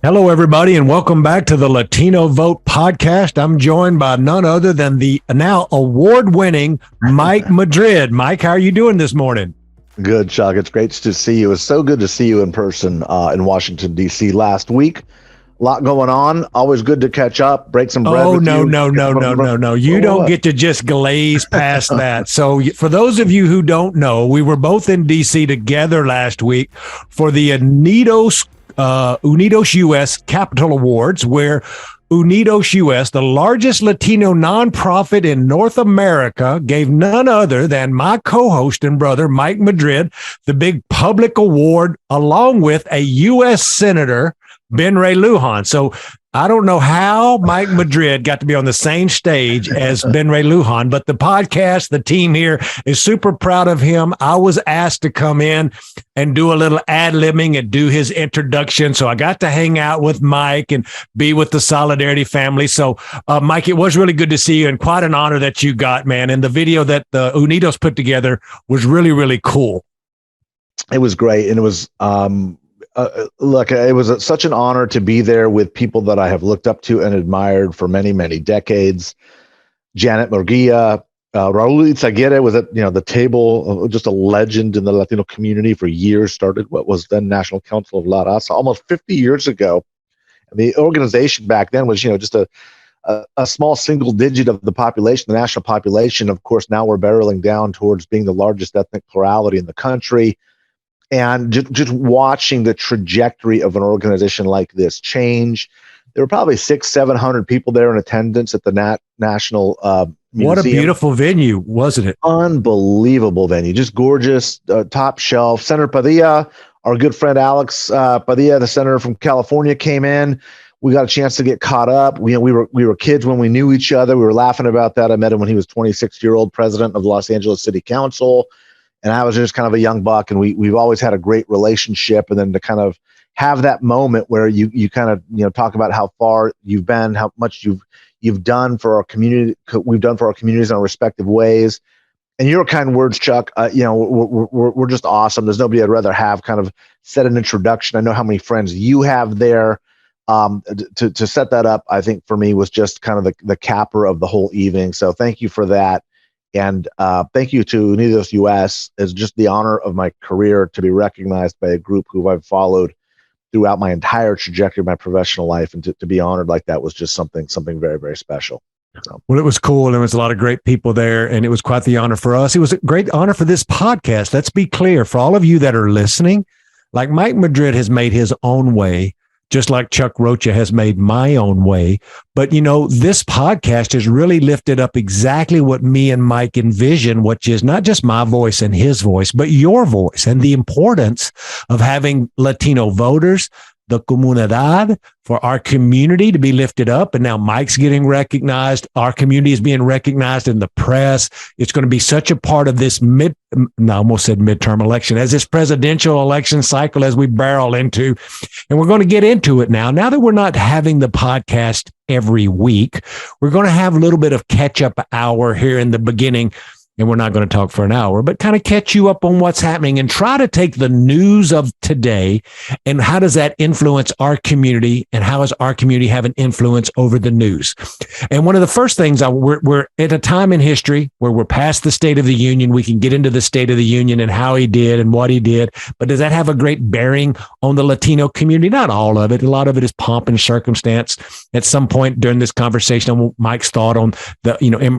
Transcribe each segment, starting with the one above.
Hello, everybody, and welcome back to the Latino Vote podcast. I'm joined by none other than the now award-winning Mike Madrid. Mike, how are you doing this morning? Good, Chuck. It's great to see you. It's so good to see you in person in Washington, D.C. last week. A lot going on. Always good to catch up, break some bread with no, you. no. You don't get to just glaze past that. So for those of you who don't know, we were both in D.C. together last week for the Unidos U.S. Capital Awards, where Unidos U.S., the largest Latino nonprofit in North America, gave none other than my co-host and brother, Mike Madrid, the big public award, along with a U.S. Senator, Ben Ray Lujan. So I don't know how Mike Madrid got to be on the same stage as Ben Ray Lujan, but the podcast, the team here is super proud of him. I was asked to come in and do a little ad-libbing and do his introduction. So I got to hang out with Mike and be with the Solidarity family. So Mike, it was really good to see you and quite an honor that you got, man. And the video that the Unidos put together was really, really cool. It was great. And it was, look, it was such an honor to be there with people that I have looked up to and admired for many, many decades. Janet Murguia, Raul Izaguirre was at the table, just a legend in the Latino community for years. Started what was then National Council of La Raza almost 50 years ago. And the organization back then was just a small single digit of the population, the national population. Of course, now we're barreling down towards being the largest ethnic plurality in the country. And just watching the trajectory of an organization like this change. There were probably 600-700 people there in attendance at the National Museum. What a beautiful venue, wasn't it? Unbelievable venue, just gorgeous, top shelf. Senator Padilla, our good friend Alex Padilla, the senator from California, came in. We got a chance to get caught up. We were kids when we knew each other. We were laughing about that. I met him when he was 26-year-old president of the Los Angeles City Council. And I was just kind of a young buck, and we've always had a great relationship. And then to kind of have that moment where you kind of talk about how far you've been, how much you've done for our community, we've done for our communities in our respective ways. And your kind words, Chuck, we're just awesome. There's nobody I'd rather have kind of set an introduction. I know how many friends you have there. To set that up, I think for me was just kind of the capper of the whole evening. So thank you for that. And thank you to Unidos U.S. It's just the honor of my career to be recognized by a group who I've followed throughout my entire trajectory of my professional life. And to be honored like that was just something very, very special. So. Well, it was cool. And there was a lot of great people there, and it was quite the honor for us. It was a great honor for this podcast. Let's be clear, for all of you that are listening, like Mike Madrid has made his own way, just like Chuck Rocha has made my own way. But, this podcast has really lifted up exactly what me and Mike envision, which is not just my voice and his voice, but your voice, and the importance of having Latino voters, the comunidad, for our community to be lifted up. And now Mike's getting recognized. Our community is being recognized in the press. It's going to be such a part of this I almost said midterm election, as this presidential election cycle as we barrel into. And we're going to get into it now. Now that we're not having the podcast every week, we're going to have a little bit of catch-up hour here in the beginning. And we're not going to talk for an hour, but kind of catch you up on what's happening and try to take the news of today and how does that influence our community, and how does our community have an influence over the news? And one of the first things, we're at a time in history where we're past the State of the Union. We can get into the State of the Union and how he did and what he did, but does that have a great bearing on the Latino community? Not all of it. A lot of it is pomp and circumstance. At some point during this conversation, I want Mike's thought on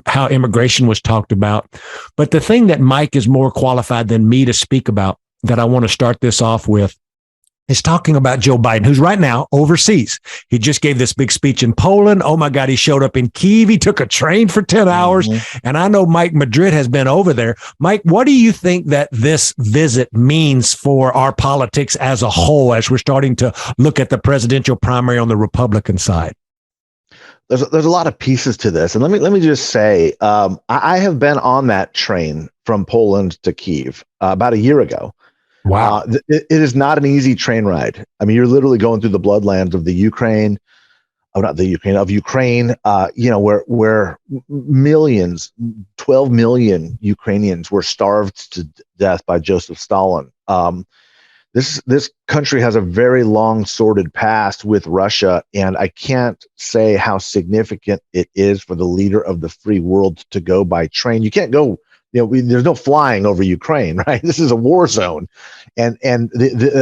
how immigration was talked about. But the thing that Mike is more qualified than me to speak about, that I want to start this off with, is talking about Joe Biden, who's right now overseas. He just gave this big speech in Poland. Oh my God, he showed up in Kyiv. He took a train for 10 hours. And I know Mike Madrid has been over there. Mike, what do you think that this visit means for our politics as a whole, as we're starting to look at the presidential primary on the Republican side? There's a lot of pieces to this, and let me just say, I have been on that train from Poland to Kyiv about a year ago. Wow, it is not an easy train ride. I mean, you're literally going through the bloodlands of the Ukraine, of Ukraine. Where millions, 12 million Ukrainians were starved to death by Joseph Stalin. this country has a very long sordid past with Russia, and I can't say how significant it is for the leader of the free world to go by train. You can't go, there's no flying over Ukraine, right? This is a war zone, and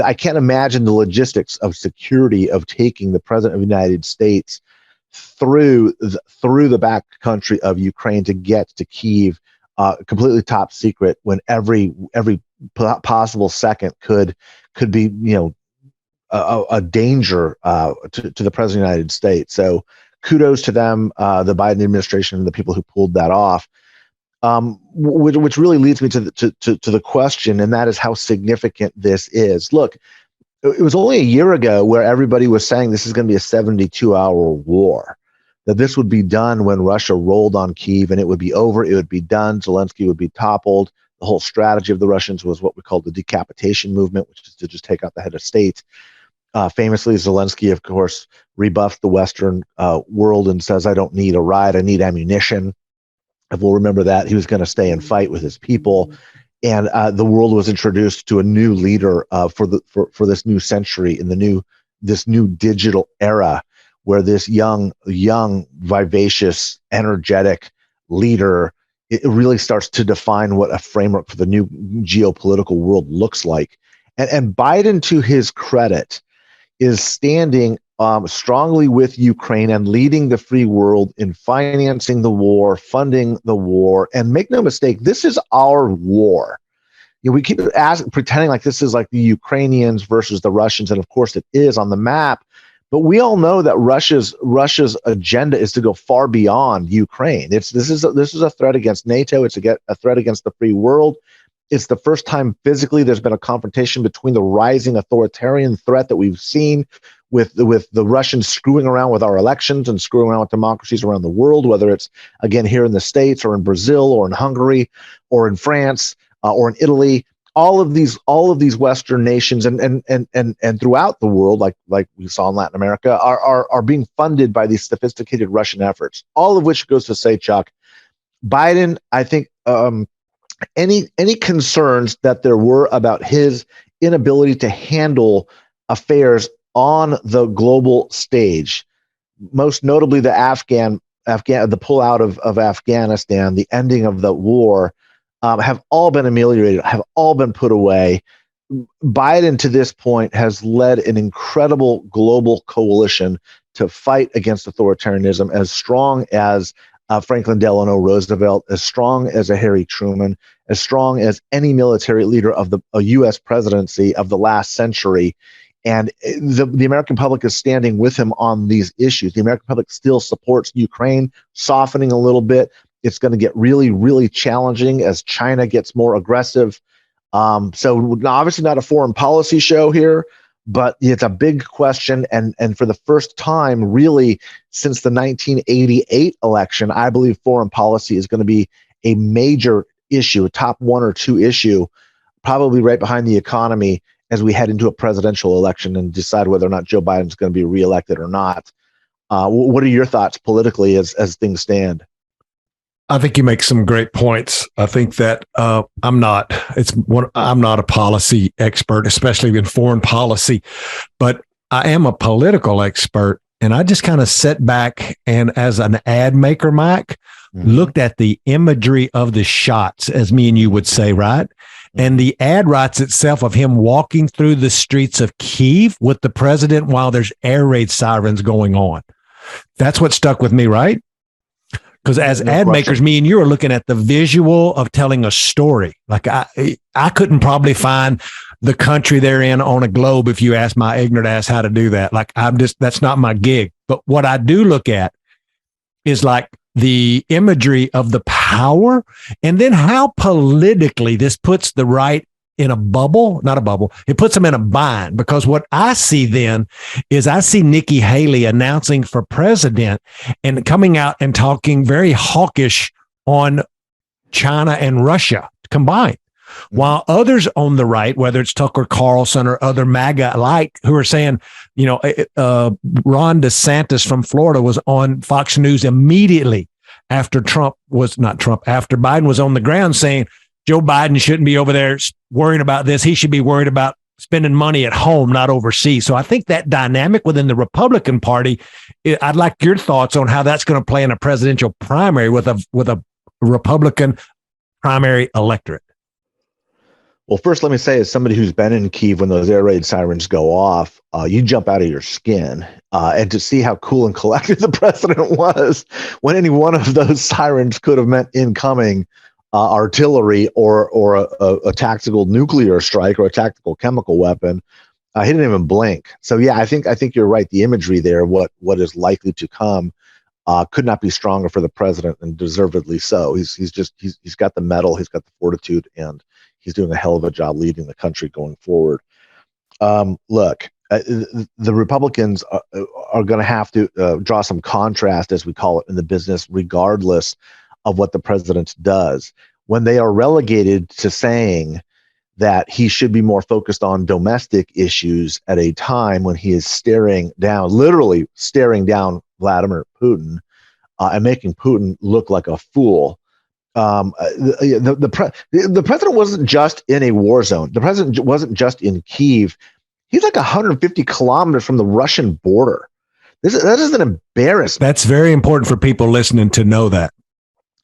I can't imagine the logistics of security of taking the president of the United States through the back country of Ukraine to get to Kyiv, completely top secret, when every possible second could be a danger to the president of the United States. So kudos to them, the Biden administration, and the people who pulled that off. Which really leads me to the question, and that is how significant this is. Look, it was only a year ago where everybody was saying this is going to be a 72-hour war, that this would be done when Russia rolled on Kyiv, and it would be over, it would be done, Zelensky would be toppled. The whole strategy of the Russians was what we call the decapitation movement, which is to just take out the head of state. Famously, Zelensky, of course, rebuffed the Western world and says, I don't need a ride, I need ammunition. If we'll remember that, he was going to stay and fight with his people. And the world was introduced to a new leader for this new century, in this new digital era, where this young, vivacious, energetic leader, it really starts to define what a framework for the new geopolitical world looks like. And Biden, to his credit, is standing strongly with Ukraine and leading the free world in financing the war, funding the war. And make no mistake, this is our war. We keep pretending like this is like the Ukrainians versus the Russians, and of course it is on the map. But we all know that Russia's agenda is to go far beyond Ukraine. This is a threat against NATO. It's a threat against the free world. It's the first time physically there's been a confrontation between the rising authoritarian threat that we've seen with the Russians screwing around with our elections and screwing around with democracies around the world, whether it's, again, here in the States or in Brazil or in Hungary or in France or in Italy. All of these Western nations and throughout the world, like we saw in Latin America, are being funded by these sophisticated Russian efforts. All of which goes to say, Chuck, Biden, I think, any concerns that there were about his inability to handle affairs on the global stage, most notably the pullout of Afghanistan, the ending of the war, have all been ameliorated, have all been put away. Biden, to this point, has led an incredible global coalition to fight against authoritarianism, as strong as Franklin Delano Roosevelt, as strong as a Harry Truman, as strong as any military leader of the U.S. presidency of the last century. And the American public is standing with him on these issues. The American public still supports Ukraine, softening a little bit. It's going to get really, really challenging as China gets more aggressive. So obviously not a foreign policy show here, but it's a big question. And for the first time, really, since the 1988 election, I believe foreign policy is going to be a major issue, a top one or two issue, probably right behind the economy, as we head into a presidential election and decide whether or not Joe Biden's going to be reelected or not. What are your thoughts politically as things stand? I think you make some great points. I think that I'm not a policy expert, especially in foreign policy, but I am a political expert. And I just kind of sat back and, as an ad maker, Mike, looked at the imagery of the shots, as me and you would say, right? And the ad writes itself of him walking through the streets of Kyiv with the president while there's air raid sirens going on. That's what stuck with me, right? Because as ad makers, me and you are looking at the visual of telling a story. Like I couldn't probably find the country they're in on a globe if you ask my ignorant ass how to do that. Like that's not my gig. But what I do look at is like the imagery of the power, and then how politically this puts the right in a bubble, not a bubble. It puts them in a bind, because what I see then is I see Nikki Haley announcing for president and coming out and talking very hawkish on China and Russia combined. While others on the right, whether it's Tucker Carlson or other MAGA like, who are saying, Ron DeSantis from Florida was on Fox News immediately after after Biden was on the ground saying Joe Biden shouldn't be over there worrying about this. He should be worried about spending money at home, not overseas. So I think that dynamic within the Republican Party, I'd like your thoughts on how that's going to play in a presidential primary with a Republican primary electorate. Well, first, let me say, as somebody who's been in Kyiv when those air raid sirens go off, you jump out of your skin. And to see how cool and collected the president was when any one of those sirens could have meant incoming artillery or a tactical nuclear strike or a tactical chemical weapon, he didn't even blink. So, yeah, I think you're right. The imagery there, what is likely to come, could not be stronger for the president, and deservedly so. He's got the mettle, he's got the fortitude, and he's doing a hell of a job leading the country going forward. Look, the Republicans are going to have to draw some contrast, as we call it in the business, regardless of what the president does. When they are relegated to saying that he should be more focused on domestic issues at a time when he is literally staring down Vladimir Putin and making Putin look like a fool. The president wasn't just in a war zone. The president wasn't just in Kyiv. He's like 150 kilometers from the Russian border. That is an embarrassment. That's very important for people listening to know that.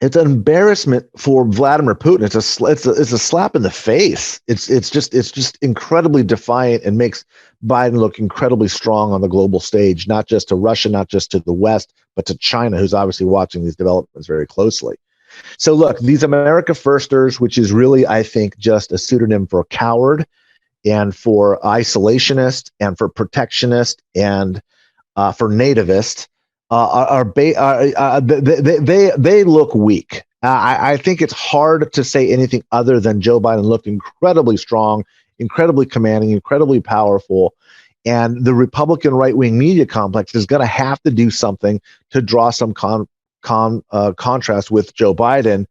It's an embarrassment for Vladimir Putin. It's a slap in the face. It's just incredibly defiant and makes Biden look incredibly strong on the global stage, not just to Russia, not just to the West, but to China, who's obviously watching these developments very closely. So look, these America Firsters, which is really, I think, just a pseudonym for coward and for isolationist and for protectionist and for nativist, they look weak. I think it's hard to say anything other than Joe Biden looked incredibly strong, incredibly commanding, incredibly powerful. And the Republican right-wing media complex is going to have to do something to draw some contrast with Joe Biden.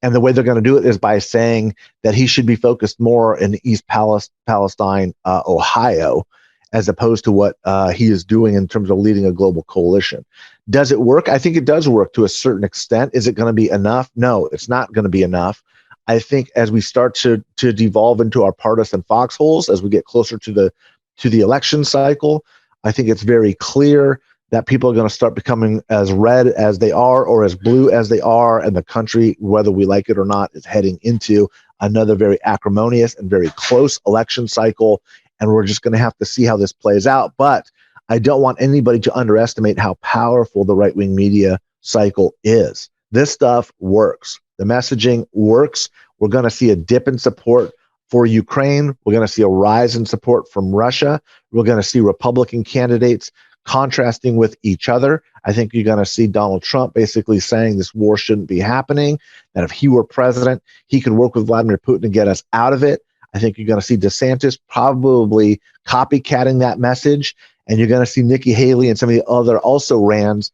And the way they're going to do it is by saying that he should be focused more in East Palestine, Ohio, as opposed to what he is doing in terms of leading a global coalition. Does it work? I think it does work to a certain extent. Is it going to be enough? No, it's not going to be enough. I think as we start to devolve into our partisan foxholes, as we get closer to the election cycle, I think it's very clear that people are going to start becoming as red as they are or as blue as they are, and the country, whether we like it or not, is heading into another very acrimonious and very close election cycle, and we're just going to have to see how this plays out. But I don't want anybody to underestimate how powerful the right-wing media cycle is. This stuff works. The messaging works. We're going to see a dip in support for Ukraine. We're going to see a rise in support from Russia. We're going to see Republican candidates contrasting with each other. I think you're going to see Donald Trump basically saying this war shouldn't be happening, that if he were president, he could work with Vladimir Putin to get us out of it. I think you're going to see DeSantis probably copycatting that message, and you're going to see Nikki Haley and some of the other also-rans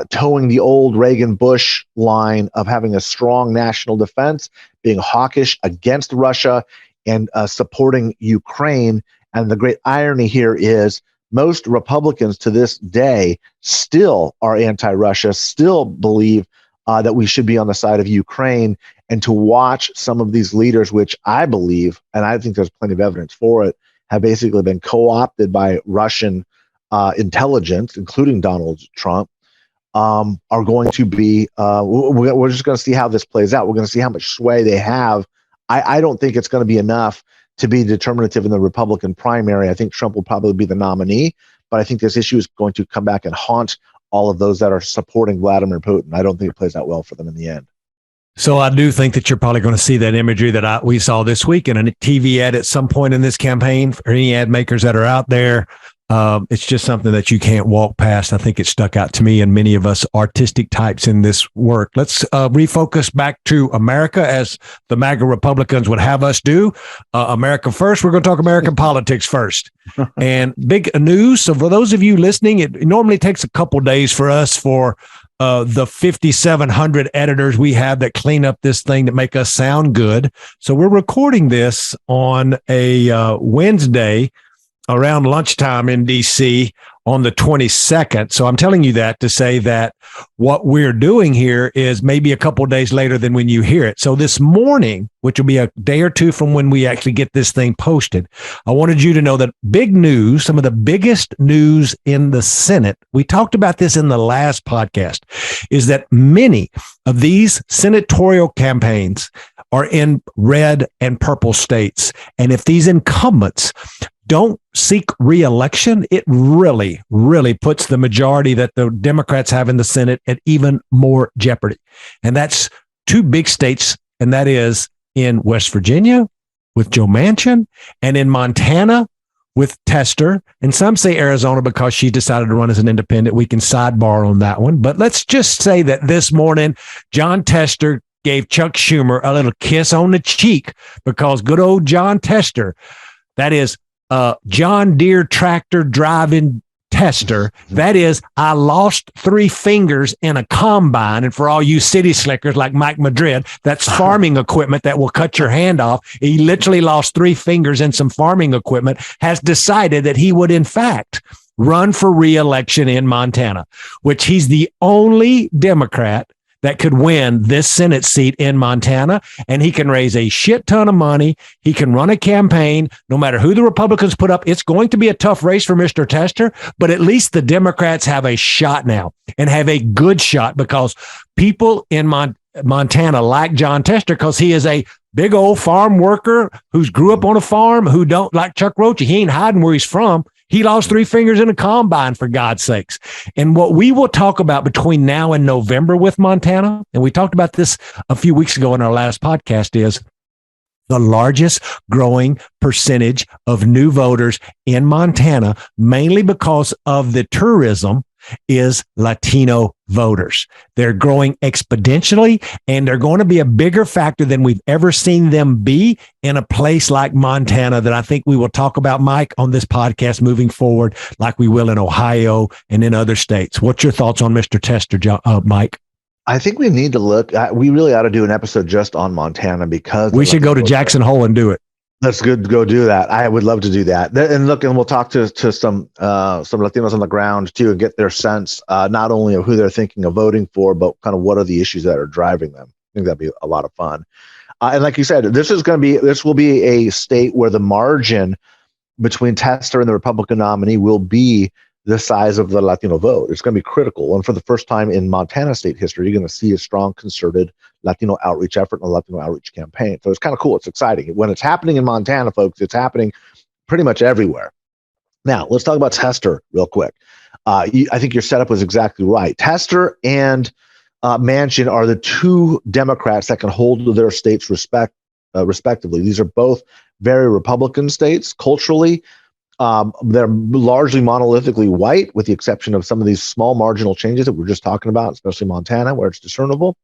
towing the old Reagan-Bush line of having a strong national defense, being hawkish against Russia, and supporting Ukraine. And the great irony here is most Republicans to this day still are anti-Russia, still believe that we should be on the side of Ukraine. And to watch some of these leaders, which I believe, and I think there's plenty of evidence for it, have basically been co-opted by Russian intelligence, including Donald Trump, are going to be, we're just going to see how this plays out. We're going to see how much sway they have. I don't think it's going to be enough to be determinative in the Republican primary. I think Trump will probably be the nominee, but I think this issue is going to come back and haunt all of those that are supporting Vladimir Putin. I don't think it plays out well for them in the end. So I do think that you're probably going to see that imagery that we saw this week in a TV ad at some point in this campaign. For any ad makers that are out there, it's just something that you can't walk past. I think it stuck out to me and many of us artistic types in this work. Let's refocus back to America, as the MAGA Republicans would have us do. America first. We're going to talk American politics first. And big news. So for those of you listening, it normally takes a couple days for us for the 5,700 editors we have that clean up this thing that make us sound good. So we're recording this on a Wednesday around lunchtime in DC on the 22nd. So I'm telling you that to say that what we're doing here is maybe a couple of days later than when you hear it. So this morning, which will be a day or two from when we actually get this thing posted, I wanted you to know that big news, some of the biggest news in the Senate, we talked about this in the last podcast, is that many of these senatorial campaigns are in red and purple states. And if these incumbents don't seek re-election, it really, really puts the majority that the Democrats have in the Senate at even more jeopardy. And that's two big states, and that is in West Virginia with Joe Manchin and in Montana with Tester. And some say Arizona because she decided to run as an independent. We can sidebar on that one. But let's just say that this morning, John Tester gave Chuck Schumer a little kiss on the cheek because good old John Tester, that is John Deere tractor driving Tester. That is, I lost 3 fingers in a combine. And for all you city slickers like Mike Madrid, that's farming equipment that will cut your hand off. He literally lost 3 fingers in some farming equipment, has decided that he would, in fact, run for re-election in Montana, which he's the only Democrat that could win this Senate seat in Montana, and he can raise a shit ton of money. He can run a campaign. No matter who the Republicans put up, it's going to be a tough race for Mr. Tester, but at least the Democrats have a shot now and have a good shot because people in Montana like John Tester because he is a big old farm worker who's grew up on a farm, who don't like Chuck Rocha. He ain't hiding where he's from. He lost 3 fingers in a combine, for God's sakes. And what we will talk about between now and November with Montana, and we talked about this a few weeks ago in our last podcast, is the largest growing percentage of new voters in Montana, mainly because of the tourism, is Latino voters. They're growing exponentially, and they're going to be a bigger factor than we've ever seen them be in a place like Montana that I think we will talk about, Mike, on this podcast moving forward, like we will in Ohio and in other states. What's your thoughts on Mr. Tester, Mike? I think we need to look. We really ought to do an episode just on Montana because we should go to Jackson Hole and do it. That's good. Go do that. I would love to do that. And look, and we'll talk to some Latinos on the ground too, and get their sense not only of who they're thinking of voting for, but kind of what are the issues that are driving them. I think that'd be a lot of fun. And like you said, this will be a state where the margin between Tester and the Republican nominee will be the size of the Latino vote. It's going to be critical. And for the first time in Montana state history, you're going to see a strong concerted Latino outreach effort and a Latino outreach campaign. So it's kind of cool. It's exciting. When it's happening in Montana, folks, it's happening pretty much everywhere. Now, let's talk about Tester real quick. I think your setup was exactly right. Tester and Manchin are the 2 Democrats that can hold their states respectively. These are both very Republican states culturally. They're largely monolithically white, with the exception of some of these small marginal changes that we're just talking about, especially Montana, where it's discernible.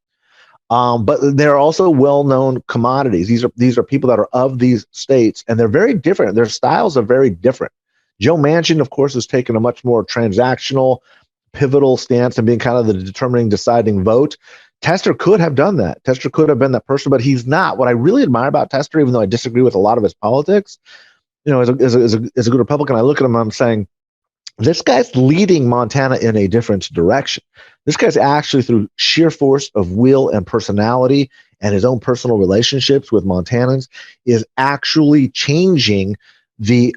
But they're also well-known commodities. These are people that are of these states, and they're very different. Their styles are very different. Joe Manchin, of course, has taken a much more transactional, pivotal stance and being kind of the determining, deciding vote. Tester could have done that. Tester could have been that person, but he's not. What I really admire about Tester, even though I disagree with a lot of his politics, as a good Republican, I look at him and I'm saying, this guy's leading Montana in a different direction. This guy's actually, through sheer force of will and personality and his own personal relationships with Montanans, is actually changing the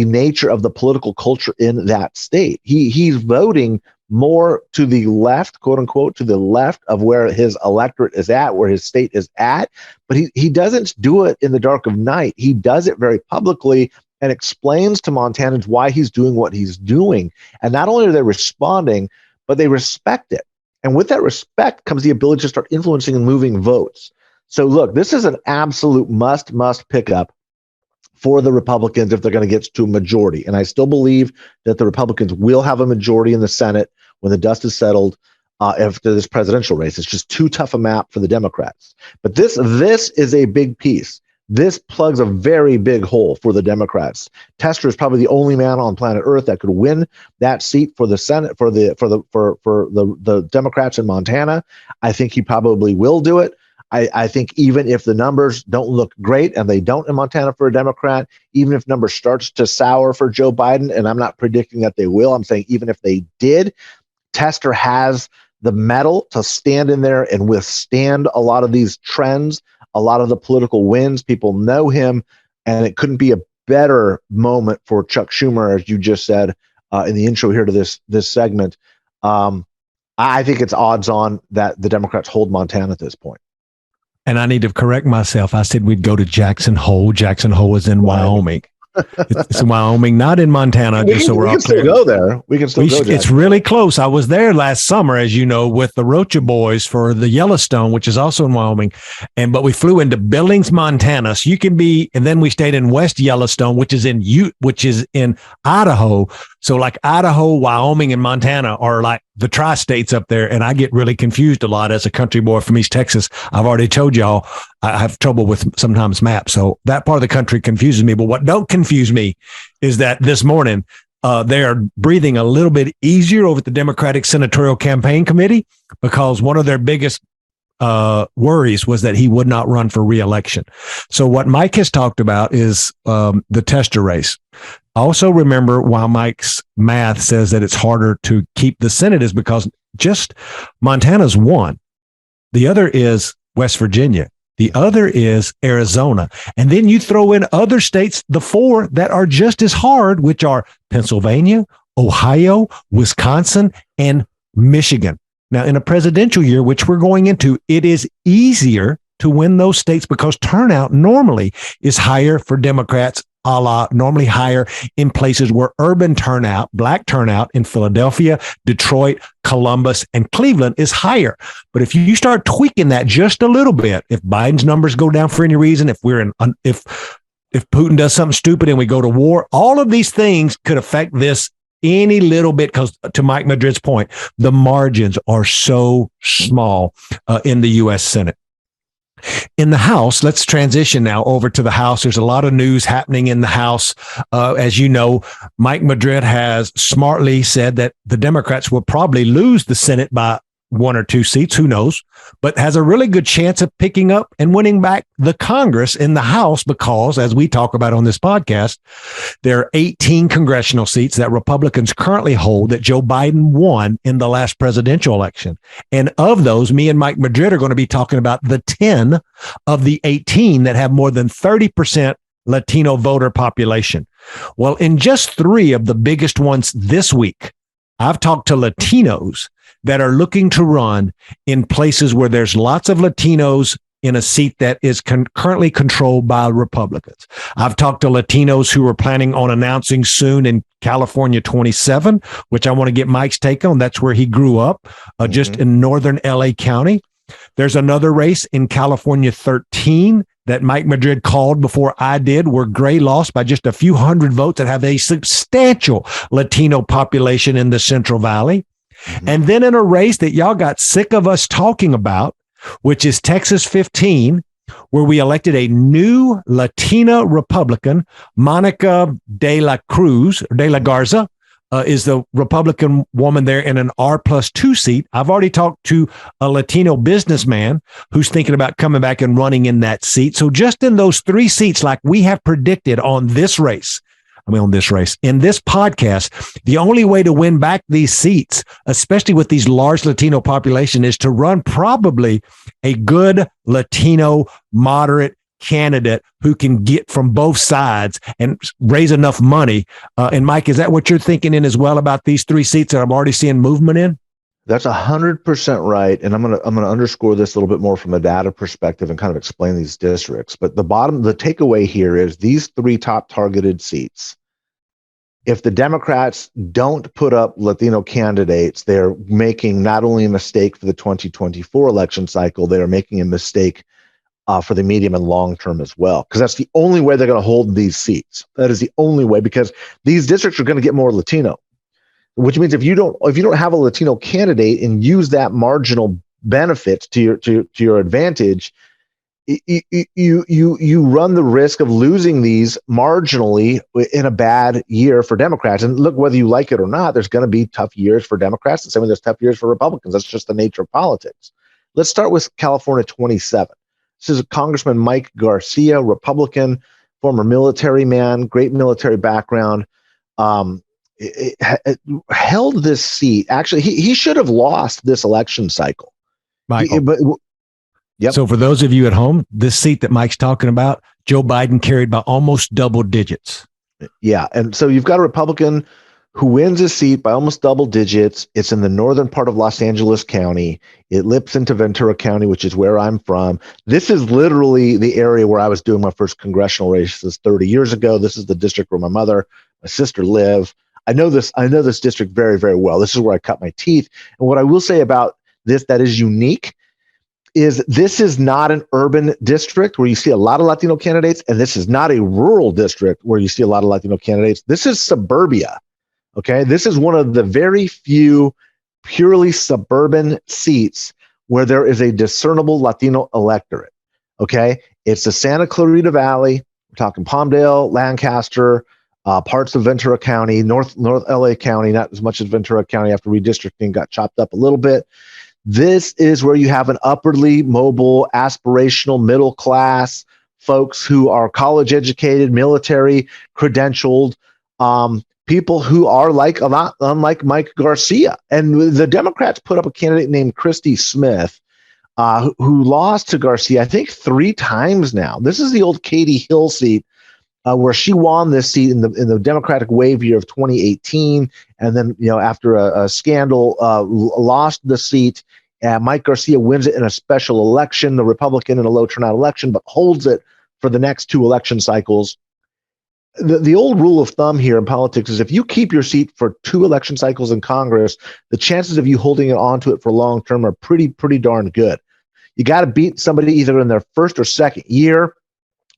nature of the political culture in that state. He's voting more to the left, quote unquote, to the left of where his electorate is at, where his state is at. But he doesn't do it in the dark of night. He does it very publicly and explains to Montanans why he's doing what he's doing. And not only are they responding, but they respect it. And with that respect comes the ability to start influencing and moving votes. So look, this is an absolute must pick up for the Republicans if they're going to get to a majority. And I still believe that the Republicans will have a majority in the Senate when the dust is settled after this presidential race. It's just too tough a map for the Democrats. But this is a big piece. This plugs a very big hole for the Democrats. Tester is probably the only man on planet Earth that could win that seat for the Senate for the Democrats in Montana. I think he probably will do it. I think even if the numbers don't look great, and they don't in Montana for a Democrat, even if numbers starts to sour for Joe Biden, and I'm not predicting that they will, I'm saying even if they did, Tester has the mettle to stand in there and withstand a lot of these trends, a lot of the political winds. People know him, and it couldn't be a better moment for Chuck Schumer, as you just said in the intro here to this segment. I think it's odds on that the Democrats hold Montana at this point. And I need to correct myself. I said we'd go to Jackson Hole. Jackson Hole is in Wyoming. It's in Wyoming, not in Montana. We can still go there. We can still go. It's really close. I was there last summer, as you know, with the Rocha boys for the Yellowstone, which is also in Wyoming. But we flew into Billings, Montana. So you can be, and then we stayed in West Yellowstone, which is in Idaho. So like Idaho, Wyoming, and Montana are like the tri-states up there. And I get really confused a lot as a country boy from East Texas. I've already told y'all I have trouble with sometimes maps. So that part of the country confuses me. But what don't confuse me is that this morning they are breathing a little bit easier over at the Democratic Senatorial Campaign Committee, because one of their biggest worries was that he would not run for re-election. So what Mike has talked about is the Tester race. Also remember why Mike's math says that it's harder to keep the Senate is because just Montana's one. The other is West Virginia. The other is Arizona. And then you throw in other states, the four that are just as hard, which are Pennsylvania, Ohio, Wisconsin, and Michigan. Now, in a presidential year, which we're going into, it is easier to win those states because turnout normally is higher for Democrats, normally higher in places where urban turnout, black turnout in Philadelphia, Detroit, Columbus, and Cleveland is higher. But if you start tweaking that just a little bit, if Biden's numbers go down for any reason, if Putin does something stupid and we go to war, all of these things could affect this any little bit, because to Mike Madrid's point, the margins are so small in the U.S. Senate. In the House, let's transition now over to the House. There's a lot of news happening in the House. As you know, Mike Madrid has smartly said that the Democrats will probably lose the Senate by 1 or 2 seats, who knows, but has a really good chance of picking up and winning back the Congress in the House because, as we talk about on this podcast, there are 18 congressional seats that Republicans currently hold that Joe Biden won in the last presidential election. And of those, me and Mike Madrid are going to be talking about the 10 of the 18 that have more than 30% Latino voter population. Well, in just 3 of the biggest ones this week, I've talked to Latinos that are looking to run in places where there's lots of Latinos in a seat that is currently controlled by Republicans. I've talked to Latinos who are planning on announcing soon in California 27, which I want to get Mike's take on. That's where he grew up, just in northern LA County. There's another race in California 13 that Mike Madrid called before I did, where Gray lost by just a few hundred votes, that have a substantial Latino population in the Central Valley. And then in a race that y'all got sick of us talking about, which is Texas 15, where we elected a new Latina Republican, Monica de la Garza, is the Republican woman there in an R+2 seat. I've already talked to a Latino businessman who's thinking about coming back and running in that seat. So just in those 3 seats, like we have predicted in this podcast, the only way to win back these seats, especially with these large Latino population, is to run probably a good Latino moderate candidate who can get from both sides and raise enough money. And Mike, is that what you're thinking in as well about these 3 seats that I'm already seeing movement in? That's 100% right. And I'm gonna underscore this a little bit more from a data perspective and kind of explain these districts. But the takeaway here is these 3 top targeted seats. If the Democrats don't put up Latino candidates, they're making not only a mistake for the 2024 election cycle, they are making a mistake for the medium and long term as well, because that's the only way they're going to hold these seats. That is the only way, because these districts are going to get more Latino, which means if you don't have a Latino candidate and use that marginal benefit to your advantage, you run the risk of losing these marginally in a bad year for Democrats. And look, whether you like it or not, there's going to be tough years for Democrats, the same way there's tough years for Republicans. That's just the nature of politics. Let's start with California 27. This is Congressman Mike Garcia, Republican, former military man, great military background. It held this seat. Actually, he should have lost this election cycle. Michael. Yep. So for those of you at home, this seat that Mike's talking about, Joe Biden carried by almost double digits. Yeah. And so you've got a Republican who wins a seat by almost double digits. It's in the northern part of Los Angeles County. It lips into Ventura County, which is where I'm from. This is literally the area where I was doing my first congressional races 30 years ago. This is the district where my mother, my sister live. I know this district very, very well. This is where I cut my teeth. And what I will say about this that is unique is this is not an urban district where you see a lot of Latino candidates, and this is not a rural district where you see a lot of Latino candidates. This is suburbia. Okay, this is one of the very few purely suburban seats where there is a discernible Latino electorate. Okay, it's the Santa Clarita Valley. We're talking Palmdale, Lancaster, parts of Ventura County, North LA County, not as much as Ventura County after redistricting got chopped up a little bit. This is where you have an upwardly mobile, aspirational, middle class folks who are college educated, military credentialed, people who are like a lot unlike Mike Garcia. And the Democrats put up a candidate named Christy Smith, who lost to Garcia, I think 3 times now. This is the old Katie Hill seat, where she won this seat in the Democratic wave year of 2018, and then after a scandal, lost the seat. Mike Garcia wins it in a special election, the Republican in a low turnout election, but holds it for the next 2 election cycles. The old rule of thumb here in politics is if you keep your seat for 2 election cycles in Congress, the chances of you holding it onto it for long term are pretty darn good. You got to beat somebody either in their first or second year.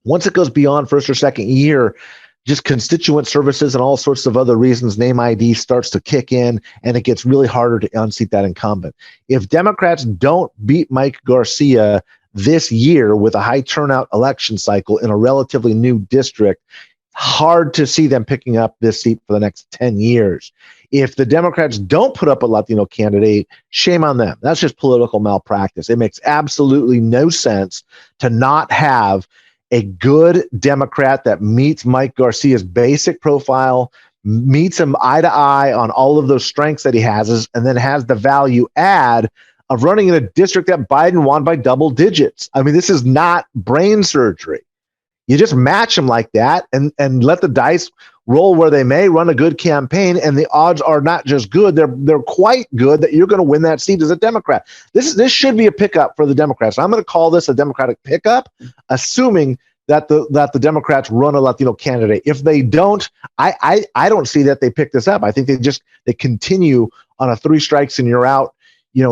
Once it goes beyond first or second year, just constituent services and all sorts of other reasons, name ID starts to kick in, and it gets really harder to unseat that incumbent. If Democrats don't beat Mike Garcia this year with a high turnout election cycle in a relatively new district, hard to see them picking up this seat for the next 10 years. If the Democrats don't put up a Latino candidate, shame on them. That's just political malpractice. It makes absolutely no sense to not have a good Democrat that meets Mike Garcia's basic profile, meets him eye to eye on all of those strengths that he has, and then has the value add of running in a district that Biden won by double digits. I mean, this is not brain surgery. You just match them like that and let the dice roll where they may, run a good campaign, and the odds are not just good, they're quite good that you're going to win that seat as a Democrat. This should be a pickup for the Democrats. I'm going to call this a Democratic pickup, assuming that the Democrats run a Latino candidate. If they don't, I don't see that they pick this up. I think they continue on a 3 strikes and you're out,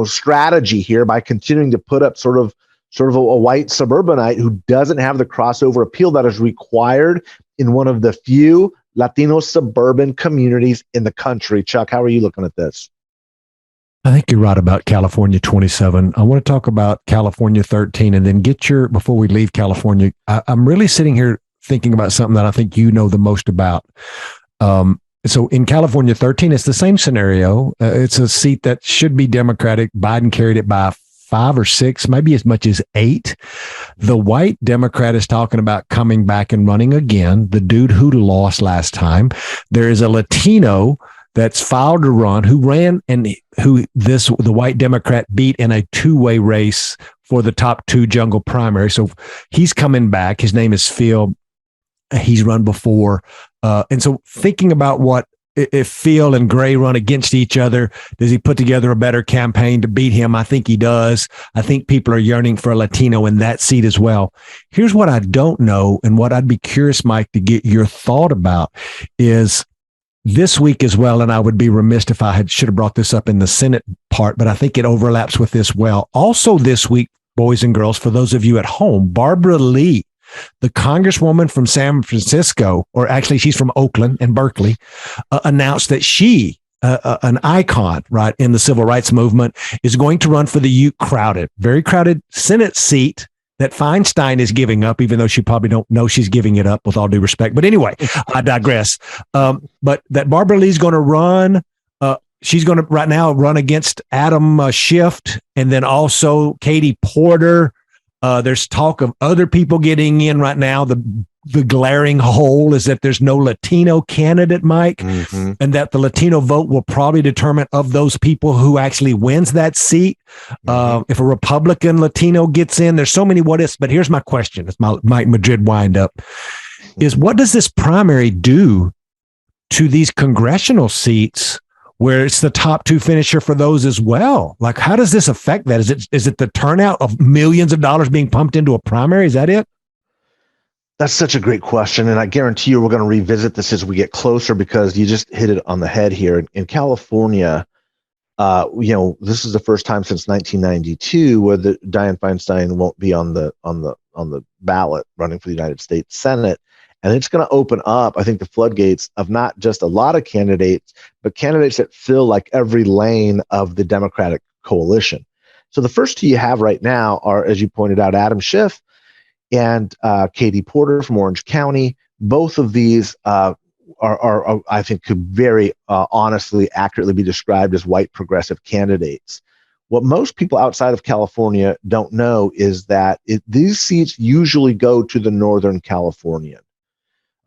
strategy here by continuing to put up sort of a white suburbanite who doesn't have the crossover appeal that is required in one of the few Latino suburban communities in the country. Chuck, how are you looking at this? I think you're right about California 27. I want to talk about California 13 and then before we leave California, I'm really sitting here thinking about something that I think you know the most about. So in California 13, it's the same scenario. It's a seat that should be Democratic. Biden carried it by 5 or 6, maybe as much as 8. The white Democrat is talking about coming back and running again, the dude who lost last time. There is a Latino that's filed to run, who ran and the white Democrat beat in a 2-way race for the top 2 jungle primary. So he's coming back. His name is Phil. He's run before. And so thinking about what if Phil and Gray run against each other, does he put together a better campaign to beat him? I think he does. I think people are yearning for a Latino in that seat as well. Here's what I don't know, and what I'd be curious, Mike, to get your thought about is this week as well, and I would be remiss if I should have brought this up in the Senate part, but I think it overlaps with this well. Also this week, boys and girls, for those of you at home, Barbara Lee, the congresswoman from San Francisco, or actually she's from Oakland and Berkeley, announced that she, an icon, right, in the civil rights movement, is going to run for the very crowded Senate seat that Feinstein is giving up, even though she probably don't know she's giving it up, with all due respect. But anyway, I digress. But that Barbara Lee's going to run. She's going to right now run against Adam Schiff, and then also Katie Porter. There's talk of other people getting in right now. The glaring hole is that there's no Latino candidate, Mike, Mm-hmm. and that the Latino vote will probably determine of those people who actually wins that seat. If a Republican Latino gets in, there's so many what ifs. But here's my question: it's my Mike Madrid wind up. Is what does this primary do to these congressional seats where it's the top two finisher for those as well? Like, how does this affect that? Is it the turnout of millions of dollars being pumped into a primary? Is that it? That's such a great question. And I guarantee you we're going to revisit this as we get closer, because you just hit it on the head here. In California, this is the first time since 1992 where the Dianne Feinstein won't be on the ballot running for the United States Senate. And it's going to open up, I think, the floodgates of not just a lot of candidates, but candidates that fill like every lane of the Democratic coalition. So the first two you have right now are, as you pointed out, Adam Schiff and Katie Porter from Orange County. Both of these are I think, could very honestly, accurately be described as white progressive candidates. What most people outside of California don't know is that these seats usually go to the Northern Californian.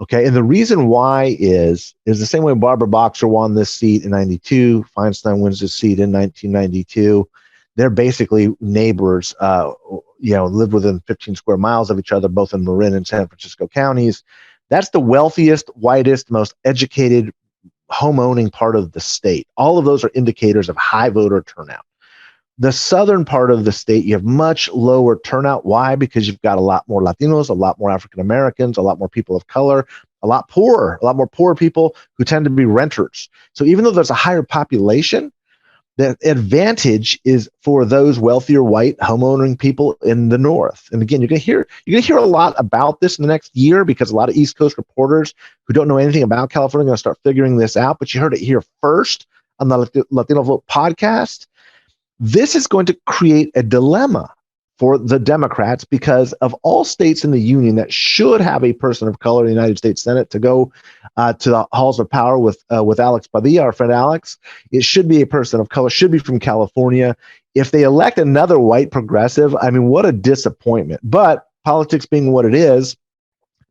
Okay, and the reason why is the same way Barbara Boxer won this seat in 92, Feinstein wins this seat in 1992. They're basically neighbors, live within 15 square miles of each other, both in Marin and San Francisco counties. That's the wealthiest, whitest, most educated home-owning part of the state. All of those are indicators of high voter turnout. The southern part of the state, you have much lower turnout. Why? Because you've got a lot more Latinos, a lot more African Americans, a lot more people of color, a lot more poor people who tend to be renters. So even though there's a higher population, the advantage is for those wealthier white homeowning people in the north. And again, you're going to hear a lot about this in the next year, because a lot of East Coast reporters who don't know anything about California are going to start figuring this out. But you heard it here first on the Latino Vote podcast. This is going to create a dilemma for the Democrats, because of all states in the union that should have a person of color in the United States Senate to go to the halls of power with Alex Padilla, our friend Alex. It should be a person of color, should be from California. If they elect another white progressive, I mean, what a disappointment. But politics being what it is,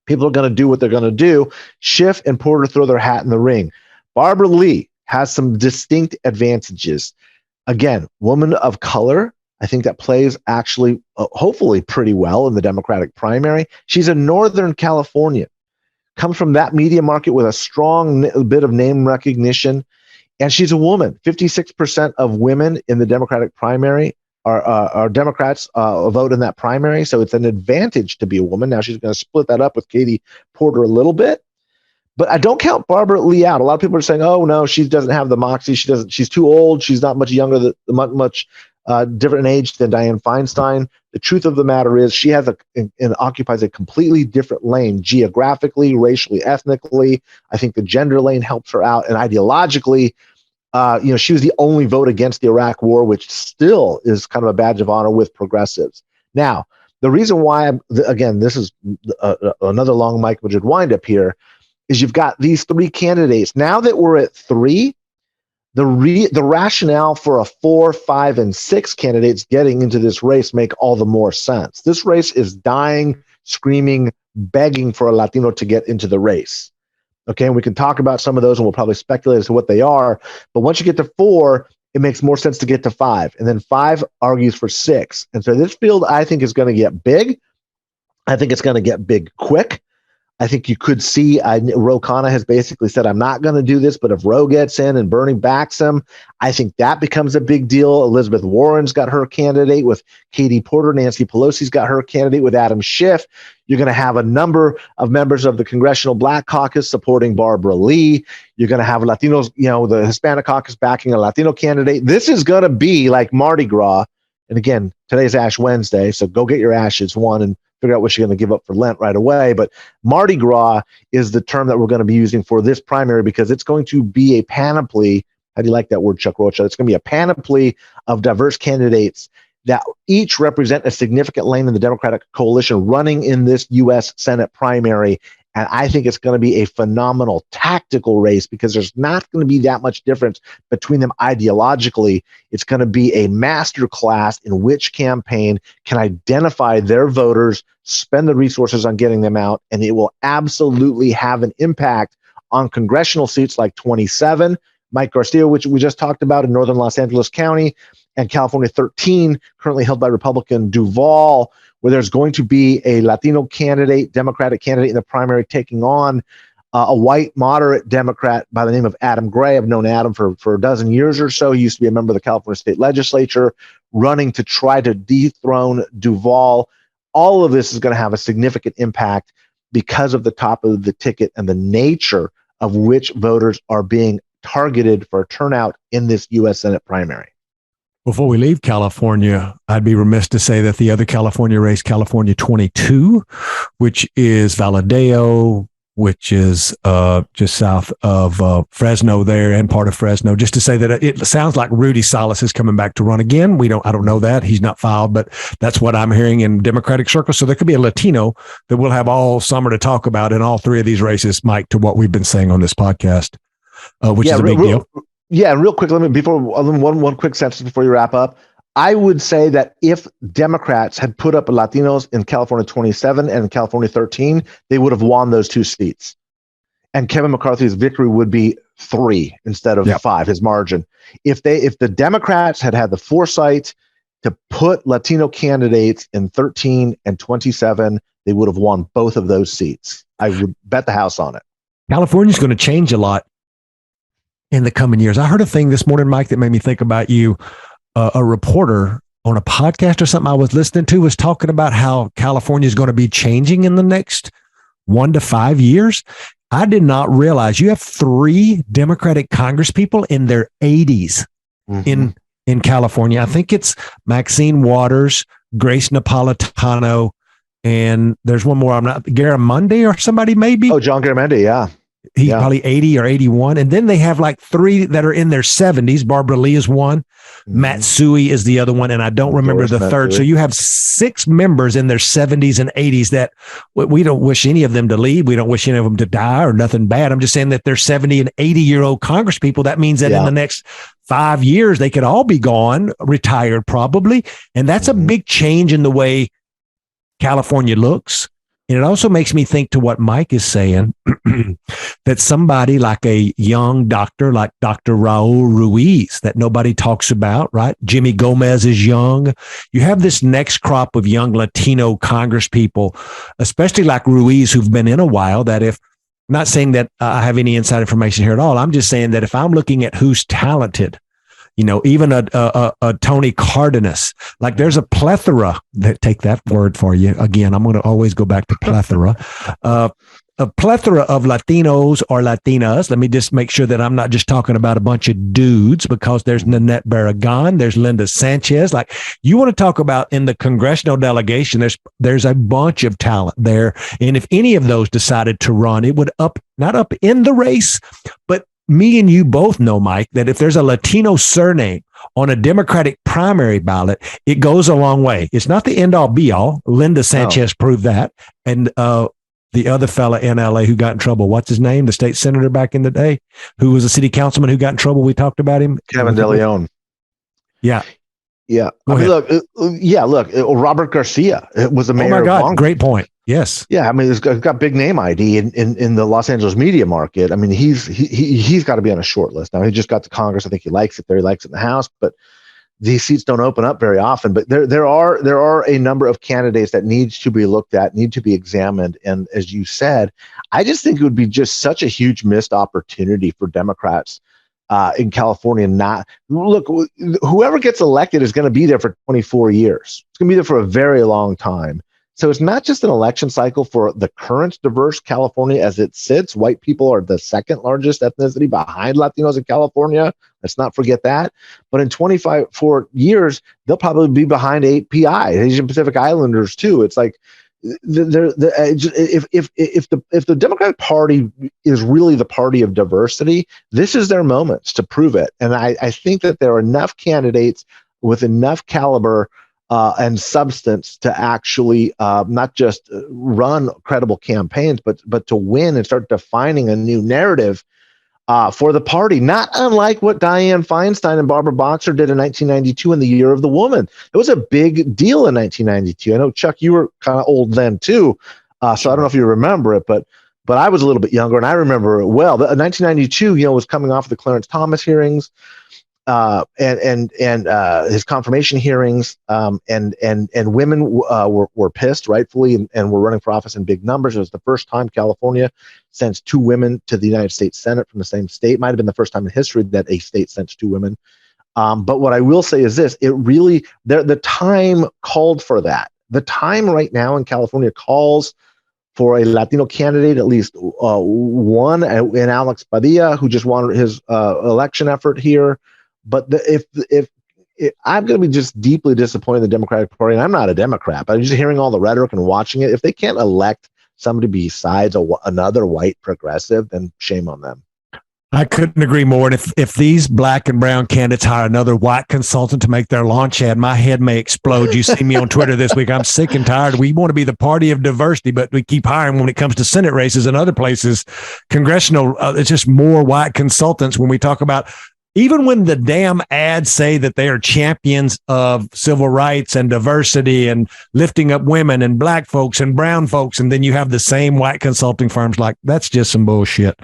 people are going to do what they're going to do. Schiff and Porter throw their hat in the ring. Barbara Lee has some distinct advantages. Again, woman of color. I think that plays actually, hopefully, pretty well in the Democratic primary. She's a Northern Californian, comes from that media market with a strong bit of name recognition, and she's a woman. 56% of women in the Democratic primary are Democrats vote in that primary, so it's an advantage to be a woman. Now she's going to split that up with Katie Porter a little bit. But I don't count Barbara Lee out. A lot of people are saying, "Oh no, she doesn't have the moxie. She's too old. She's not much younger, much different in age than Dianne Feinstein." The truth of the matter is, she has and occupies a completely different lane geographically, racially, ethnically. I think the gender lane helps her out, and ideologically, she was the only vote against the Iraq War, which still is kind of a badge of honor with progressives. Now, the reason why, again, this is another long Mike Madrid windup here, is you've got these three candidates. Now that we're at three, the rationale for a 4, 5, and 6 candidates getting into this race make all the more sense. This race is dying, screaming, begging for a Latino to get into the race. Okay, and we can talk about some of those, and we'll probably speculate as to what they are. But once you get to 4, it makes more sense to get to 5. And then 5 argues for 6. And so this field, I think, is going to get big. I think it's going to get big quick. I think you could see Ro Khanna has basically said, I'm not going to do this, but if Ro gets in and Bernie backs him, I think that becomes a big deal. Elizabeth Warren's got her candidate with Katie Porter. Nancy Pelosi's got her candidate with Adam Schiff. You're going to have a number of members of the Congressional Black Caucus supporting Barbara Lee. You're going to have Latinos, the Hispanic Caucus backing a Latino candidate. This is going to be like Mardi Gras. And again, today's Ash Wednesday, so go get your ashes, and figure out what you're going to give up for Lent right away. But Mardi Gras is the term that we're going to be using for this primary, because it's going to be a panoply. How do you like that word, Chuck Rocha? It's going to be a panoply of diverse candidates that each represent a significant lane in the Democratic coalition running in this U.S. Senate primary. And I think it's going to be a phenomenal tactical race because there's not going to be that much difference between them ideologically. It's going to be a master class in which campaign can identify their voters, spend the resources on getting them out, and it will absolutely have an impact on congressional seats like 27, Mike Garcia, which we just talked about in northern Los Angeles County, and California 13, currently held by Republican Duval, where there's going to be a Latino candidate, Democratic candidate in the primary taking on a white moderate Democrat by the name of Adam Gray. I've known Adam for a dozen years or so. He used to be a member of the California State Legislature, running to try to dethrone Duval. All of this is going to have a significant impact because of the top of the ticket and the nature of which voters are being targeted for turnout in this U.S. Senate primary. Before we leave California, I'd be remiss to say that the other California race, California 22, which is Valadeo, which is just south of Fresno there and part of Fresno, just to say that it sounds like Rudy Salas is coming back to run again. I don't know that. He's not filed, but that's what I'm hearing in Democratic circles. So there could be a Latino that we'll have all summer to talk about in all three of these races, Mike, to what we've been saying on this podcast, which is a big deal. Yeah, and real quick, one quick sentence before you wrap up. I would say that if Democrats had put up Latinos in California 27 and California 13, they would have won those two seats. And Kevin McCarthy's victory would be 3 instead of 5, his margin. If the Democrats had the foresight to put Latino candidates in 13 and 27, they would have won both of those seats. I would bet the house on it. California's going to change a lot in the coming years. I heard a thing this morning, Mike, that made me think about you. A reporter on a podcast or something I was listening to was talking about how California is going to be changing in the next 1 to 5 years. I did not realize you have 3 Democratic congresspeople in their 80s in California. I think it's Maxine Waters, Grace Napolitano, and there's one more. Garamendi or somebody maybe. Oh, John Garamendi, yeah. He's probably 80 or 81. And then they have like 3 that are in their 70s. Barbara Lee is one. Matsui is the other one. And I don't remember the third. Matsui. So you have 6 members in their 70s and 80s that we don't wish any of them to leave. We don't wish any of them to die or nothing bad. I'm just saying that they're 70 and 80-year-old congresspeople. That means that in the next 5 years, they could all be gone, retired probably. And that's a big change in the way California looks. And it also makes me think to what Mike is saying, that somebody like a young doctor, like Dr. Raul Ruiz, that nobody talks about, right? Jimmy Gomez is young. You have this next crop of young Latino Congress people, especially like Ruiz, who've been in a while, that if, I'm not saying that I have any inside information here at all. I'm just saying that if I'm looking at who's talented, even a Tony Cardenas, like there's a plethora take that word for you. Again, I'm going to always go back to plethora, a plethora of Latinos or Latinas. Let me just make sure that I'm not just talking about a bunch of dudes, because there's Nanette Barragan, there's Linda Sanchez. Like you want to talk about in the congressional delegation, there's a bunch of talent there. And if any of those decided to run, it would not up in the race, but me and you both know, Mike, that if there's a Latino surname on a Democratic primary ballot, it goes a long way. It's not the end all be all. Linda Sanchez proved that. And the other fella in LA who got in trouble, what's his name? The state senator back in the day, who was a city councilman who got in trouble. We talked about him. Kevin De Leon. Yeah. Yeah. Look, Robert Garcia was a mayor. Oh my God. Great point. Yes. Yeah. I mean, he's got big name ID in the Los Angeles media market. I mean, he's got to be on a short list. Now he just got to Congress. I think he likes it there. He likes it in the House, but these seats don't open up very often. But there are a number of candidates that needs to be looked at, need to be examined. And as you said, I just think it would be just such a huge missed opportunity for Democrats in California. Whoever gets elected is going to be there for 24 years. It's going to be there for a very long time. So it's not just an election cycle for the current diverse California as it sits. White people are the second largest ethnicity behind Latinos in California. Let's not forget that. But in 4 years, they'll probably be behind API, Asian Pacific Islanders too. It's like if the Democratic Party is really the party of diversity, this is their moments to prove it. And I think that there are enough candidates with enough caliber and substance to actually not just run credible campaigns, but to win and start defining a new narrative for the party, not unlike what Dianne Feinstein and Barbara Boxer did in 1992 in the Year of the Woman. It was a big deal in 1992. I know, Chuck, you were kind of old then too, so I don't know if you remember it, but I was a little bit younger and I remember it well. 1992, was coming off the Clarence Thomas hearings and his confirmation hearings, and women were pissed, rightfully, and were running for office in big numbers. It was the first time California sends 2 women to the United States Senate from the same state. Might have been the first time in history that a state sends 2 women. But what I will say is this: the time called for that. The time right now in California calls for a Latino candidate, at least one, in Alex Padilla, who just won his election effort here. But if I'm going to be just deeply disappointed in the Democratic Party, and I'm not a Democrat, but I'm just hearing all the rhetoric and watching it. If they can't elect somebody besides another white progressive, then shame on them. I couldn't agree more. And if these black and brown candidates hire another white consultant to make their launch ad, my head may explode. You see me on Twitter this week. I'm sick and tired. We want to be the party of diversity, but we keep hiring when it comes to Senate races and other places. Congressional, it's just more white consultants when we talk about. Even when the damn ads say that they are champions of civil rights and diversity and lifting up women and black folks and brown folks, and then you have the same white consulting firms, like, that's just some bullshit.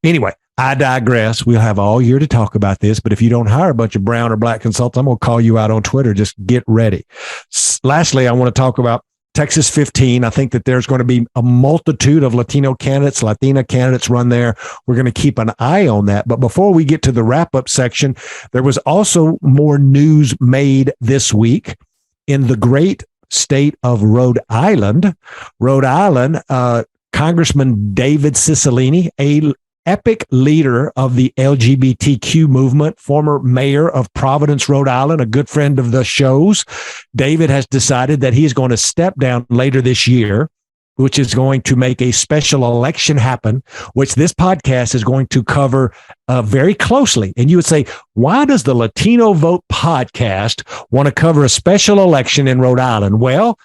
Anyway, I digress. We'll have all year to talk about this, but if you don't hire a bunch of brown or black consultants, I'm going to call you out on Twitter. Just get ready. Lastly, I want to talk about Texas 15. I think that there's going to be a multitude of Latino candidates, Latina candidates run there. We're going to keep an eye on that. But before we get to the wrap-up section, there was also more news made this week in the great state of Rhode Island. Rhode Island, Congressman David Cicilline, a epic leader of the LGBTQ movement, former mayor of Providence, Rhode Island, a good friend of the show's. David has decided that he's going to step down later this year, which is going to make a special election happen, which this podcast is going to cover very closely. And you would say, why does the Latino Vote podcast want to cover a special election in Rhode Island? Well,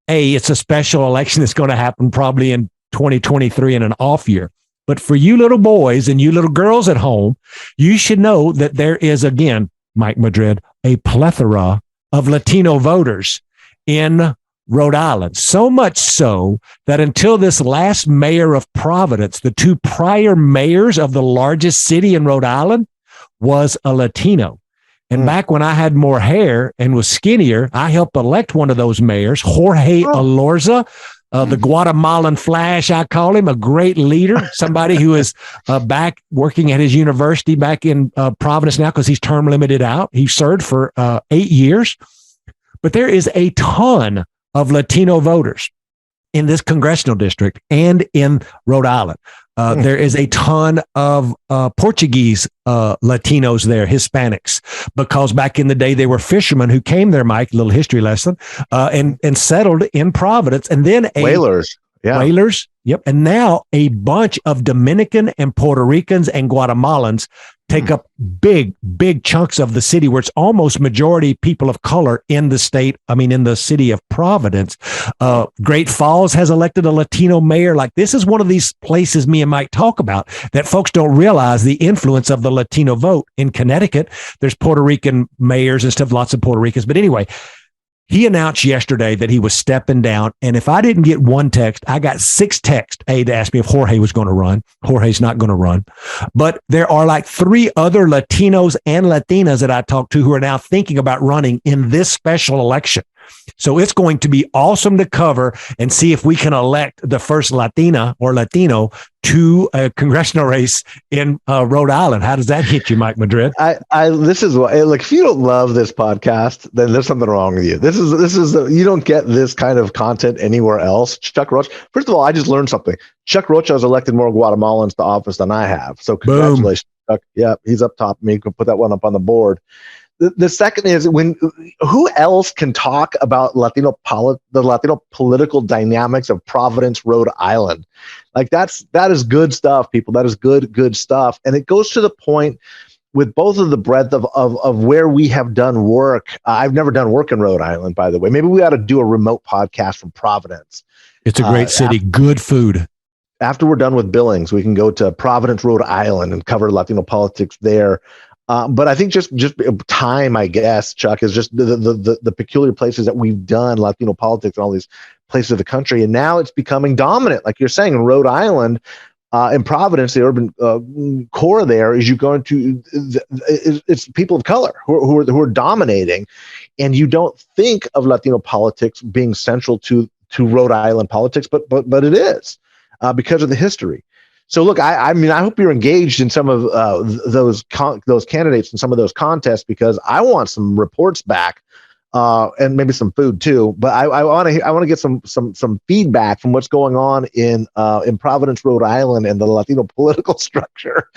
it's a special election that's going to happen probably in 2023 in an off year. But for you little boys and you little girls at home, you should know that there is, again, Mike Madrid, a plethora of Latino voters in Rhode Island. So much so that until this last mayor of Providence, the 2 prior mayors of the largest city in Rhode Island was a Latino. And back when I had more hair and was skinnier, I helped elect one of those mayors, Jorge Alorza. The Guatemalan Flash, I call him, a great leader, somebody who is back working at his university back in Providence now because he's term limited out. He served for 8 years. But there is a ton of Latino voters in this congressional district and in Rhode Island. There is a ton of Portuguese Latinos there, Hispanics, because back in the day, they were fishermen who came there, Mike, little history lesson, and settled in Providence. And then whalers. Yeah. Whalers. Yep. And now a bunch of Dominican and Puerto Ricans and Guatemalans take up big chunks of the city, where it's almost majority people of color in the state. I mean, in the city of Providence. Great Falls has elected a Latino mayor. Like, this is one of these places me and Mike talk about that folks don't realize the influence of the Latino vote. In Connecticut, there's Puerto Rican mayors and stuff, lots of Puerto Ricans. But anyway, he announced yesterday that he was stepping down. And if I didn't get one text, I got 6 texts, to ask me if Jorge was going to run. Jorge's not going to run. But there are like 3 other Latinos and Latinas that I talked to who are now thinking about running in this special election. So it's going to be awesome to cover and see if we can elect the first Latina or Latino to a congressional race in Rhode Island. How does that hit you, Mike Madrid? This is what, like, if you don't love this podcast, then there's something wrong with you. This is you don't get this kind of content anywhere else. Chuck Rocha. First of all, I just learned something. Chuck Rocha has elected more Guatemalans to office than I have. So congratulations, Chuck. Yeah, he's up top. Me can put that one up on the board. The second is, who else can talk about the Latino political dynamics of Providence, Rhode Island? Like, that is good stuff, people. That is good stuff. And it goes to the point with both of the breadth of where we have done work. I've never done work in Rhode Island, by the way. Maybe we ought to do a remote podcast from Providence. It's a great city. Good food. After we're done with Billings, we can go to Providence, Rhode Island, and cover Latino politics there. But I think just time, I guess, Chuck, is just the peculiar places that we've done Latino politics in all these places of the country. And now it's becoming dominant. Like you're saying, in Rhode Island, in Providence, the urban core there is it's people of color who are dominating. And you don't think of Latino politics being central to Rhode Island politics, but it is because of the history. So look, I mean, I hope you're engaged in some of those candidates and some of those contests, because I want some reports back, and maybe some food too. But I want to get some feedback from what's going on in Providence, Rhode Island, and the Latino political structure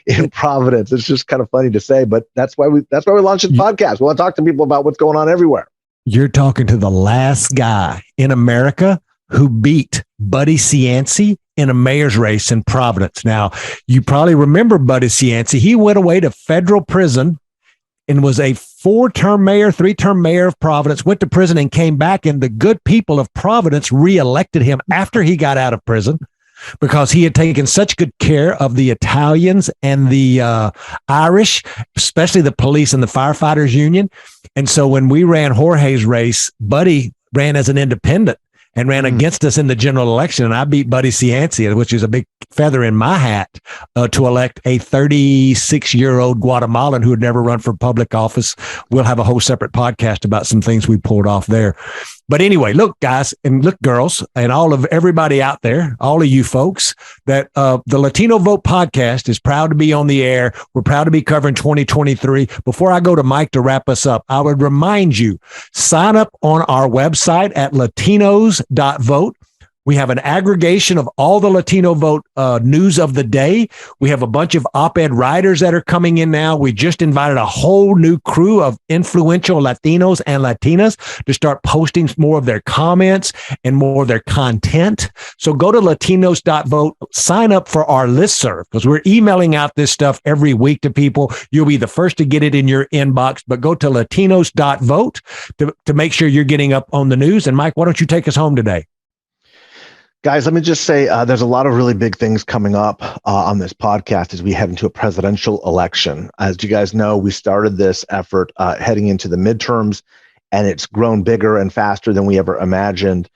in Providence. It's just kind of funny to say, but that's why we launched this podcast. We want to talk to people about what's going on everywhere. You're talking to the last guy in America who beat Buddy Cianci in a mayor's race in Providence. Now, you probably remember Buddy Cianci. He went away to federal prison and was a 3-term mayor of Providence, went to prison and came back, and the good people of Providence reelected him after he got out of prison, because he had taken such good care of the Italians and the Irish, especially the police and the firefighters union. And so when we ran Jorge's race, Buddy ran as an independent and ran against us in the general election. And I beat Buddy Cianci, which is a big feather in my hat, to elect a 36-year-old Guatemalan who had never run for public office. We'll have a whole separate podcast about some things we pulled off there. But anyway, look, guys, and look, girls, and all of everybody out there, all of you folks, that the Latino Vote podcast is proud to be on the air. We're proud to be covering 2023. Before I go to Mike to wrap us up, I would remind you, sign up on our website at latinos.vote. We have an aggregation of all the Latino Vote news of the day. We have a bunch of op-ed writers that are coming in now. We just invited a whole new crew of influential Latinos and Latinas to start posting more of their comments and more of their content. So go to latinos.vote, sign up for our listserv, because we're emailing out this stuff every week to people. You'll be the first to get it in your inbox, but go to latinos.vote to make sure you're getting up on the news. And Mike, why don't you take us home today? Guys, let me just say there's a lot of really big things coming up on this podcast as we head into a presidential election. As you guys know, we started this effort heading into the midterms, and it's grown bigger and faster than we ever imagined.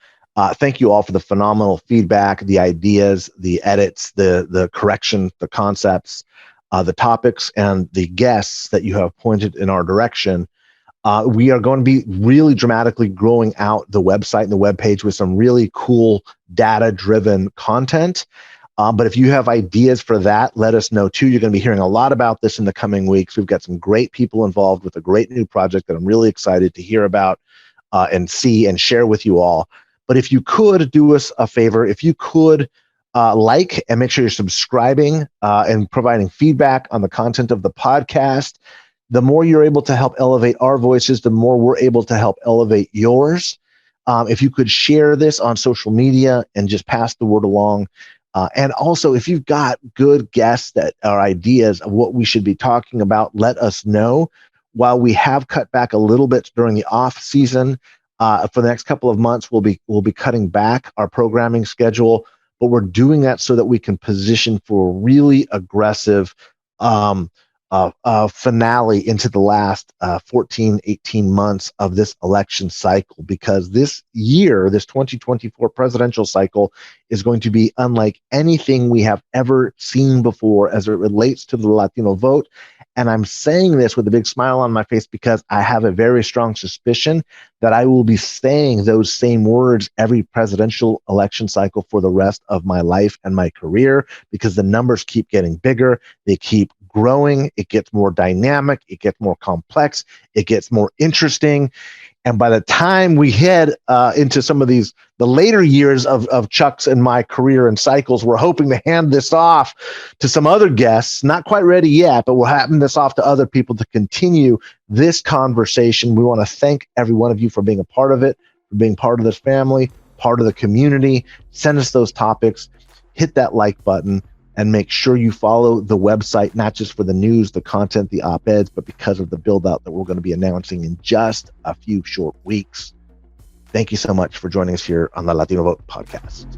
Thank you all for the phenomenal feedback, the ideas, the edits, the correction, the concepts, the topics, and the guests that you have pointed in our direction. We are going to be really dramatically growing out the website and the webpage with some really cool data-driven content. But if you have ideas for that, let us know too. You're going to be hearing a lot about this in the coming weeks. We've got some great people involved with a great new project that I'm really excited to hear about and see and share with you all. But if you could do us a favor, if you could like and make sure you're subscribing and providing feedback on the content of the podcast. The more you're able to help elevate our voices, the more we're able to help elevate yours. If you could share this on social media and just pass the word along. And also, if you've got good guests that are ideas of what we should be talking about, let us know. While we have cut back a little bit during the off season, for the next couple of months, we'll be cutting back our programming schedule, but we're doing that so that we can position for a really aggressive finale into the last 14, 18 months of this election cycle, because this year, this 2024 presidential cycle is going to be unlike anything we have ever seen before as it relates to the Latino vote. And I'm saying this with a big smile on my face because I have a very strong suspicion that I will be saying those same words every presidential election cycle for the rest of my life and my career, because the numbers keep getting bigger. They keep growing. It gets more dynamic. It gets more complex. It gets more interesting. And by the time we head into some of the later years of Chuck's and my career and cycles, we're hoping to hand this off to some other guests. Not quite ready yet, but we'll hand this off to other people to continue this conversation. We want to thank every one of you for being a part of it, for being part of this family, part of the community. Send us those topics. Hit that like button. and make sure you follow the website, not just for the news, the content, the op-eds, but because of the build out that we're going to be announcing in just a few short weeks. Thank you so much for joining us here on the Latino Vote podcast.